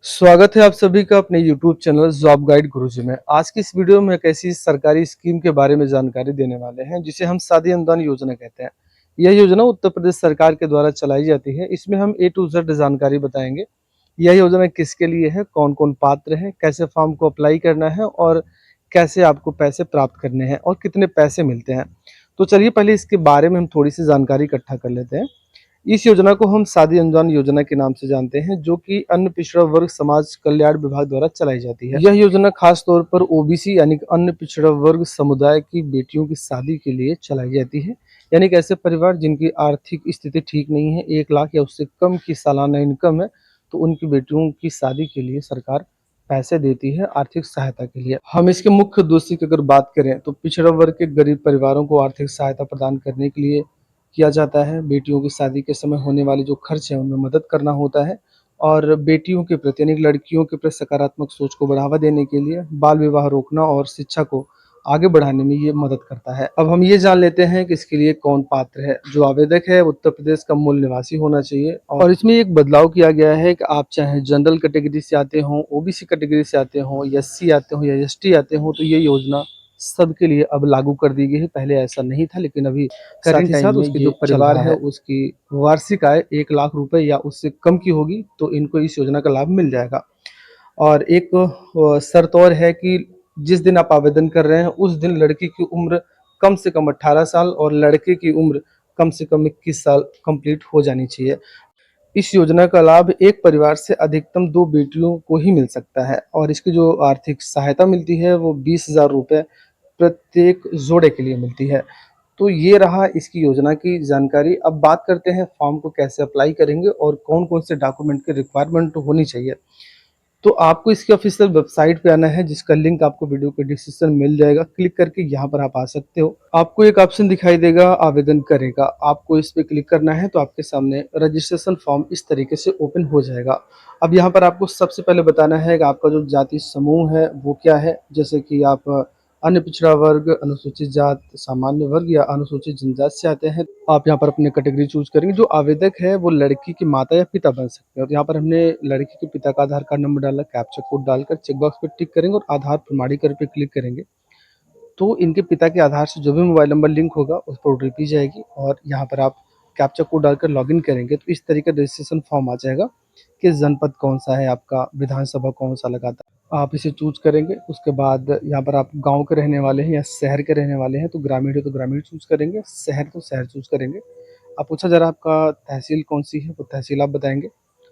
स्वागत है आप सभी का अपने YouTube चैनल जॉब गाइड गुरुजी में। आज की इस वीडियो में एक ऐसी सरकारी स्कीम के बारे में जानकारी देने वाले हैं जिसे हम शादी अनुदान योजना कहते हैं। यह योजना उत्तर प्रदेश सरकार के द्वारा चलाई जाती है। इसमें हम A to Z जानकारी बताएंगे। यह योजना किसके लिए है, कौन कौन पात्र है, कैसे फॉर्म को अप्लाई करना है और कैसे आपको पैसे प्राप्त करने हैं और कितने पैसे मिलते हैं। तो चलिए पहले इसके बारे में हम थोड़ी सी जानकारी इकट्ठा कर लेते हैं। इस योजना को हम शादी अनुदान योजना के नाम से जानते हैं, जो कि अन्य पिछड़ा वर्ग समाज कल्याण विभाग द्वारा चलाई जाती है। यह योजना खास तौर पर ओबीसी यानी कि अन्य पिछड़ा वर्ग समुदाय की बेटियों की शादी के लिए चलाई जाती है। यानी कि ऐसे परिवार जिनकी आर्थिक स्थिति ठीक नहीं है, 1 लाख या उससे कम की सालाना इनकम है, तो उनकी बेटियों की शादी के लिए सरकार पैसे देती है आर्थिक सहायता के लिए। हम इसके मुख्य उद्देश्य की अगर बात करें तो पिछड़ा वर्ग के गरीब परिवारों को आर्थिक सहायता प्रदान करने के लिए किया जाता है। बेटियों की शादी के समय होने वाले जो खर्च हैं उनमें मदद करना होता है और बेटियों के प्रति यानी लड़कियों के प्रति सकारात्मक सोच को बढ़ावा देने के लिए बाल विवाह रोकना और शिक्षा को आगे बढ़ाने में ये मदद करता है। अब हम ये जान लेते हैं कि इसके लिए कौन पात्र है। जो आवेदक है उत्तर प्रदेश का मूल निवासी होना चाहिए और इसमें एक बदलाव किया गया है कि आप चाहे जनरल कैटेगरी से आते हों, ओबीसी कैटेगरी से आते हों, एससी आते हों या एसटी आते हों, तो ये योजना सबके लिए अब लागू कर दी गई है। पहले ऐसा नहीं था, लेकिन अभी साथ ही साथ उसके जो परिवार है उसकी वार्षिक आय 1 लाख रुपए या उससे कम की होगी तो इनको इस योजना का लाभ मिल जाएगा। और एक शर्त और है कि जिस दिन आप आवेदन कर रहे हैं उस दिन लड़की की उम्र कम से कम 18 साल और लड़के की उम्र कम से कम 21 साल कंप्लीट हो जानी चाहिए। इस योजना का लाभ एक परिवार से अधिकतम 2 बेटियों को ही मिल सकता है और इसकी जो आर्थिक सहायता मिलती है वो 20,000 रुपये प्रत्येक जोड़े के लिए मिलती है। तो ये रहा इसकी योजना की जानकारी। अब बात करते हैं फॉर्म को कैसे अप्लाई करेंगे और कौन-कौन से डॉक्यूमेंट की रिक्वायरमेंट होनी चाहिए। तो आपको इसकी ऑफिशियल वेबसाइट पे आना है, जिसका लिंक आपको वीडियो के डिस्क्रिप्शन में मिल जाएगा। क्लिक करके यहाँ पर आप आ सकते हो। आपको एक ऑप्शन दिखाई देगा आवेदन करेगा, आपको इस पे क्लिक करना है तो आपके सामने रजिस्ट्रेशन फॉर्म इस तरीके से ओपन हो जाएगा। अब यहाँ पर आपको सबसे पहले बताना है कि आपका जो जाति समूह है वो क्या है। जैसे कि आप अन्य पिछड़ा वर्ग, अनुसूचित जात, सामान्य वर्ग या अनुसूचित जनजाति से आते हैं, आप यहाँ पर अपनी कैटेगरी चूज करेंगे। जो आवेदक है वो लड़की की माता या पिता बन सकते हैं। और यहाँ पर हमने लड़की के पिता का आधार कार्ड नंबर डाला, कैप्चा कोड डालकर चेकबॉक्स पर टिक करेंगे और आधार प्रमाणीकरण पे क्लिक करेंगे। तो इनके पिता के आधार से जो भी मोबाइल नंबर लिंक होगा उस पर ओटीपी जाएगी और यहाँ पर आप कैप्चा कोड डालकर लॉगिन करेंगे तो इस तरीके का रजिस्ट्रेशन फॉर्म आ जाएगा कि जनपद कौन सा है आपका, विधानसभा कौन सा लगाता है, आप इसे चूज करेंगे। उसके बाद यहाँ पर आप गांव के रहने वाले हैं या शहर के रहने वाले हैं तो ग्रामीण है तो ग्रामीण चूज करेंगे, शहर तो शहर चूज करेंगे। आप पूछा जा रहा है आपका तहसील कौन सी है, वो तहसील आप बताएंगे।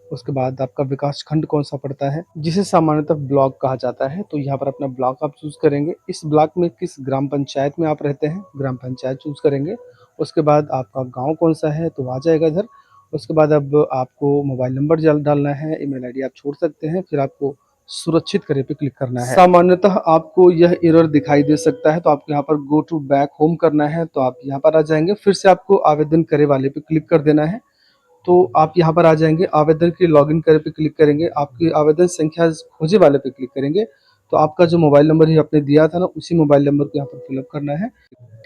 उसके बाद आपका विकास खंड कौन सा पड़ता है, जिसे सामान्यतः ब्लॉक कहा जाता है, तो यहाँ पर अपना ब्लॉक आप चूज करेंगे। इस ब्लॉक में किस ग्राम पंचायत में आप रहते हैं, ग्राम पंचायत चूज करेंगे। उसके बाद आपका गांव कौन सा है तो आ जाएगा इधर। उसके बाद अब आपको मोबाइल नंबर डालना है, ईमेल आईडी आप छोड़ सकते हैं, फिर आपको सुरक्षित करे पे क्लिक करना है। सामान्यतः आपको यह एरर दिखाई दे सकता है तो आपको यहाँ पर गो टू बैक होम करना है, तो आप यहाँ पर आ जाएंगे। फिर से आपको आवेदन करे वाले पे क्लिक कर देना है, तो आप यहाँ पर आ जाएंगे। आवेदन के लॉगिन करे पे क्लिक करेंगे, आपकी आवेदन संख्या खोजे वाले पे क्लिक करेंगे तो आपका जो मोबाइल नंबर ही आपने दिया था ना उसी मोबाइल नंबर को यहाँ पर फिलअप करना है,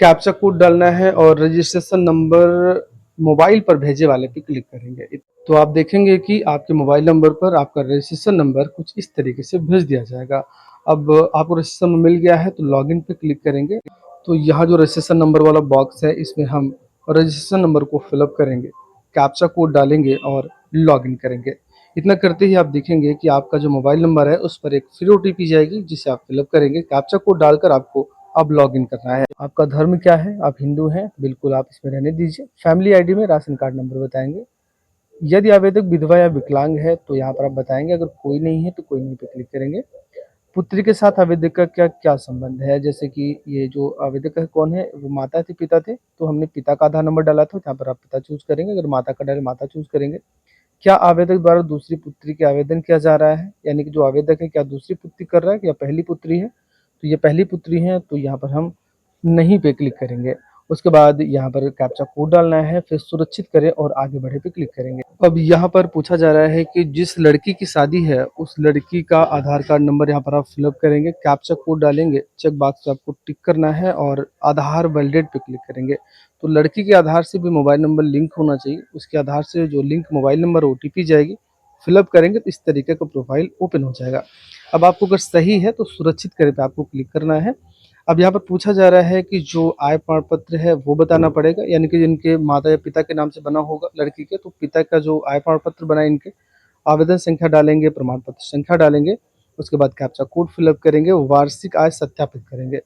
कैप्चा कोड डालना है और रजिस्ट्रेशन नंबर मोबाइल पर भेजे वाले पे क्लिक करेंगे। तो आप देखेंगे कि आपके मोबाइल नंबर पर आपका रजिस्ट्रेशन नंबर कुछ इस तरीके से भेज दिया जाएगा। अब आपको रजिस्ट्रेशन नंबर मिल गया है तो लॉगिन पे क्लिक करेंगे। तो यहाँ जो रजिस्ट्रेशन नंबर वाला बॉक्स है इसमें हम रजिस्ट्रेशन नंबर को फिलअप करेंगे, कैप्चा कोड डालेंगे और लॉगिन करेंगे। इतना करते ही आप देखेंगे कि आपका जो मोबाइल नंबर है उस पर एक फिर ओटीपी जाएगी जिसे आप फिलअप करेंगे। कैप्चा कोड डालकर आपको अब लॉगिन करना है। आपका धर्म क्या है, आप हिंदू हैं, बिल्कुल आप इसमें रहने दीजिए। फैमिली आईडी में राशन कार्ड नंबर बताएंगे। यदि आवेदक विधवा या विकलांग है तो यहाँ पर आप बताएंगे, अगर कोई नहीं है तो कोई नहीं पे क्लिक करेंगे। पुत्री के साथ आवेदक का क्या क्या संबंध है, जैसे कि ये जो आवेदक है कौन है, वो माता थे पिता थे, तो हमने पिता का आधार नंबर डाला था, यहाँ पर आप पिता चूज करेंगे। अगर माता का डाले माता चूज करेंगे। क्या आवेदक द्वारा दूसरी पुत्री के आवेदन किया जा रहा है, यानी कि जो आवेदक है क्या दूसरी पुत्री कर रहा है या पहली पुत्री है, तो ये पहली पुत्री है तो यहाँ पर हम नहीं पे क्लिक करेंगे। उसके बाद यहाँ पर कैप्चा कोड डालना है, फिर सुरक्षित करें और आगे बढ़े पे क्लिक करेंगे। अब यहाँ पर पूछा जा रहा है कि जिस लड़की की शादी है उस लड़की का आधार कार्ड नंबर यहाँ पर आप फिलअप करेंगे, कैप्चा कोड डालेंगे, चेक बॉक्स पे आपको टिक करना है और आधार वैलिडेट पे क्लिक करेंगे। तो लड़की के आधार से भी मोबाइल नंबर लिंक होना चाहिए, उसके आधार से जो लिंक मोबाइल नंबर ओटीपी जाएगी, फिलअप करेंगे तो इस तरीके का प्रोफाइल ओपन हो जाएगा। अब आपको अगर सही है तो सुरक्षित करें पे आपको क्लिक करना है। अब यहाँ पर पूछा जा रहा है कि जो आय प्रमाण पत्र है वो बताना पड़ेगा, यानी कि जिनके माता या पिता के नाम से बना होगा लड़की के, तो पिता का जो आय प्रमाण पत्र बना है इनके, आवेदन संख्या डालेंगे, प्रमाण पत्र संख्या डालेंगे, उसके बाद कैप्चा कोड फिलअप करेंगे, वार्षिक आय सत्यापित करेंगे।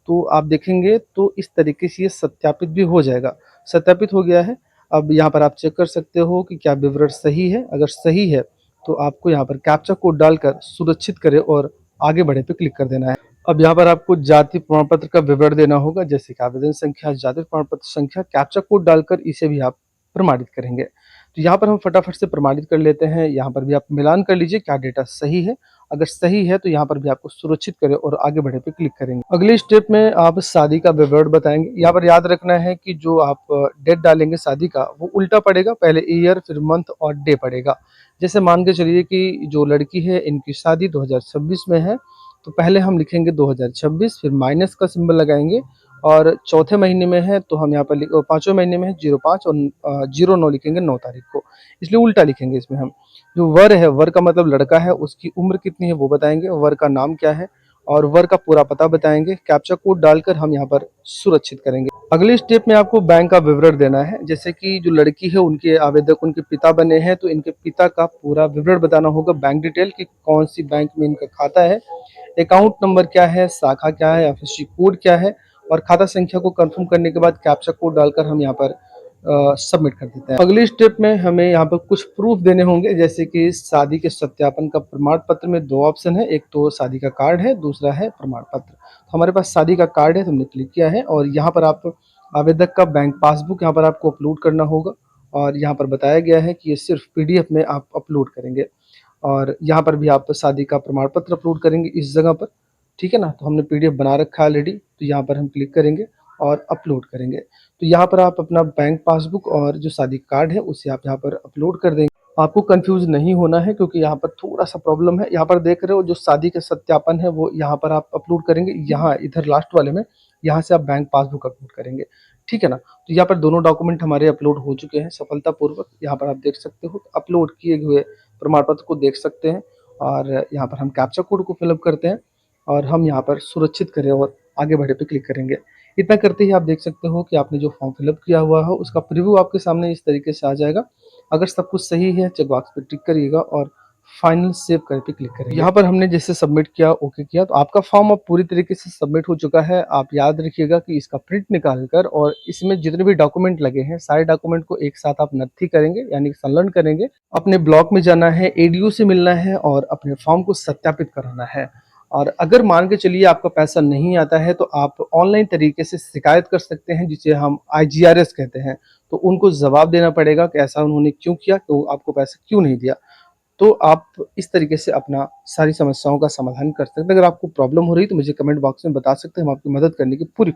तो आप देखेंगे तो इस तरीके से ये सत्यापित भी हो जाएगा। सत्यापित हो गया है। अब यहाँ पर आप चेक कर सकते हो कि क्या विवरण सही है। अगर सही है तो आपको यहाँ पर कैप्चा कोड डालकर सुरक्षित करें और आगे बढ़े पे क्लिक कर देना है। अब यहाँ पर आपको जाति प्रमाण पत्र का विवरण देना होगा, जैसे कि आवेदन संख्या, जाति प्रमाण पत्र संख्या, कैप्चा कोड डालकर इसे भी आप प्रमाणित करेंगे। तो यहाँ पर हम फटाफट से प्रमाणित कर लेते हैं। यहाँ पर भी आप मिलान कर लीजिए क्या डेटा सही है। अगर सही है तो यहाँ पर भी आपको सुरक्षित करें और आगे बढ़े पे क्लिक करेंगे। अगले स्टेप में आप शादी का विवरण बताएंगे। यहाँ पर याद रखना है कि जो आप डेट डालेंगे शादी का वो उल्टा पड़ेगा, पहले ईयर फिर मंथ और डे पड़ेगा। जैसे मान के चलिए कि जो लड़की है इनकी शादी 2026 में है, तो पहले हम लिखेंगे 2026, फिर माइनस का सिंबल लगाएंगे, और चौथे महीने में है तो हम यहाँ पर पाँचवें महीने में है 05 और 09 लिखेंगे 9 तारीख को, इसलिए उल्टा लिखेंगे इसमें हम। जो वर है, वर का मतलब लड़का है, उसकी उम्र कितनी है वो बताएंगे, वर का नाम क्या है और वर का पूरा पता बताएंगे। कैप्चा कोड डालकर हम यहाँ पर सुरक्षित करेंगे। अगले स्टेप में आपको बैंक का विवरण देना है। जैसे कि जो लड़की है उनके आवेदक उनके पिता बने हैं, तो इनके पिता का पूरा विवरण बताना होगा, बैंक डिटेल कि कौन सी बैंक में इनका खाता है, अकाउंट नंबर क्या है, शाखा क्या है, एफएससी कोड क्या है, और खाता संख्या को कंफर्म करने के बाद कैप्चा कोड डालकर हम यहाँ पर सबमिट कर देते हैं। अगले स्टेप में हमें यहाँ पर कुछ प्रूफ देने होंगे, जैसे कि शादी के सत्यापन का प्रमाण पत्र में दो ऑप्शन है, एक तो शादी का कार्ड है, दूसरा है प्रमाण पत्र। तो हमारे पास शादी का कार्ड है तो हमने क्लिक किया है, और यहाँ पर आप आवेदक का बैंक पासबुक यहाँ पर आपको अपलोड करना होगा, और यहाँ पर बताया गया है कि ये सिर्फ पीडीएफ में आप अपलोड करेंगे, और यहाँ पर भी आप शादी का प्रमाण पत्र अपलोड करेंगे इस जगह पर। ठीक है ना, तो हमने पीडीएफ बना रखा है ऑलरेडी, तो यहाँ पर हम क्लिक करेंगे और अपलोड करेंगे। तो यहाँ पर आप अपना बैंक पासबुक और जो शादी कार्ड है उसे आप यहाँ पर अपलोड कर देंगे। आपको कंफ्यूज नहीं होना है, क्योंकि यहाँ पर थोड़ा सा प्रॉब्लम है। यहाँ पर देख रहे हो जो शादी का सत्यापन है वो यहाँ पर आप अपलोड करेंगे, यहाँ इधर लास्ट वाले में यहाँ से आप बैंक पासबुक अपलोड करेंगे। ठीक है ना, तो यहाँ पर दोनों डॉक्यूमेंट हमारे अपलोड हो चुके हैं सफलतापूर्वक। यहाँ पर आप देख सकते हो अपलोड किए हुए प्रमाण पत्र को देख सकते हैं, और यहाँ पर हम कैप्चा कोड को फिलअप करते हैं और हम यहाँ पर सुरक्षित करें और आगे बढ़े पे क्लिक करेंगे। इतना करते ही आप देख सकते हो कि आपने जो फॉर्म फिलअप किया हुआ है उसका प्रीव्यू आपके सामने इस तरीके से आ जाएगा। अगर सब कुछ सही है चेक बॉक्स पे टिक करिएगा और फाइनल सेव कर पे क्लिक करेंगे। यहाँ पर हमने जैसे सबमिट किया, ओके किया, तो आपका फॉर्म अब पूरी तरीके से सबमिट हो चुका है। आप याद रखिएगा कि इसका प्रिंट निकाल कर और इसमें जितने भी डॉक्यूमेंट लगे हैं सारे डॉक्यूमेंट को एक साथ आप नत्थी करेंगे, यानी संलग्न करेंगे। अपने ब्लॉक में जाना है, एडीओ से मिलना है और अपने फॉर्म को सत्यापित कराना है। और अगर मान के चलिए आपका पैसा नहीं आता है तो आप ऑनलाइन तरीके से शिकायत कर सकते हैं, जिसे हम आईजीआरएस कहते हैं। तो उनको जवाब देना पड़ेगा कि ऐसा उन्होंने क्यों किया, तो आपको पैसा क्यों नहीं दिया। तो आप इस तरीके से अपना सारी समस्याओं का समाधान कर सकते हैं। अगर आपको प्रॉब्लम हो रही है तो मुझे कमेंट बॉक्स में बता सकते हैं, हम आपकी मदद करने की पूरी